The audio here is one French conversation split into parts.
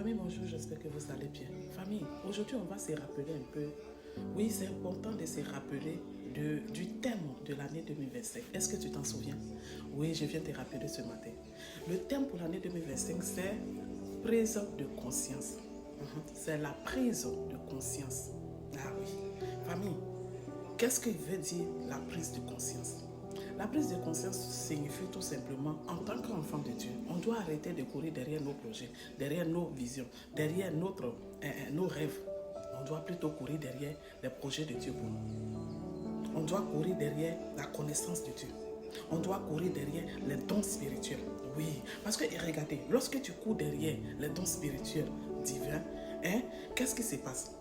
Famille, bonjour, j'espère que vous allez bien. Famille, aujourd'hui, on va se rappeler un peu. Oui, c'est important de se rappeler du thème de l'année 2025. Est-ce que tu t'en souviens? Oui, je viens te rappeler ce matin. Le thème pour l'année 2025, c'est prise de conscience. C'est la prise de conscience. Ah oui. Famille, qu'est-ce que veut dire la prise de conscience? La prise de conscience signifie tout simplement, en tant qu'enfant de Dieu, on doit arrêter de courir derrière nos projets, derrière nos visions, derrière nos rêves. On doit plutôt courir derrière les projets de Dieu pour nous. On doit courir derrière la connaissance de Dieu. On doit courir derrière les dons spirituels. Oui, parce que regardez, lorsque tu cours derrière les dons spirituels divins, qu'est-ce qui se passe?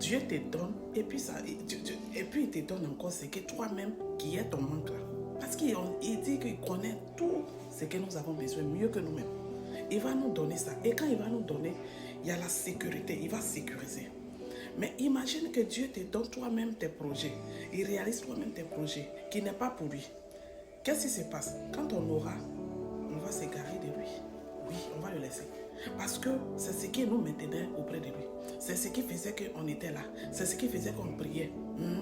Dieu te donne et puis il te donne encore ce que toi-même qui est ton manque là. Parce qu'il dit qu'il connaît tout ce que nous avons besoin mieux que nous-mêmes. Il va nous donner ça. Et quand il va nous donner, il y a la sécurité. Il va sécuriser. Mais imagine que Dieu te donne toi-même tes projets. Il réalise toi-même tes projets qui n'est pas pour lui. Qu'est-ce qui se passe? Quand on aura, on va s'égarer de lui. Oui, on va le laisser. Parce que c'est ce qui nous maintenait auprès de lui. C'est ce qui faisait qu'on était là. C'est ce qui faisait qu'on priait.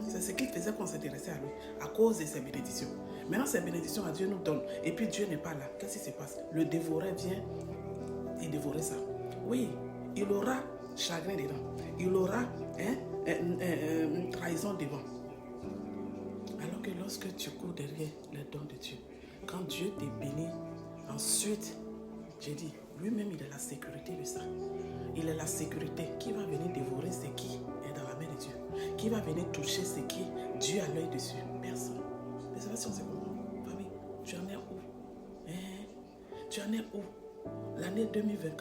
C'est ce qui faisait qu'on s'intéressait à lui. À cause de ses bénédictions. Maintenant, ces bénédictions, Dieu nous donne. Et puis Dieu n'est pas là. Qu'est-ce qui se passe? Le dévoreur vient et dévorer ça. Oui, il aura chagrin dedans. Il aura trahison devant. Alors que lorsque tu cours derrière les dons de Dieu, quand Dieu te bénit, ensuite, j'ai dit, lui-même, il est la sécurité de ça. Il est la sécurité qui va venir dévorer ce qui est dans la main de Dieu. Qui va venir toucher ce qui Dieu a l'œil dessus. Personne. Mais ça va si on se comprend. Famille, tu en es où? Tu en es où? L'année 2025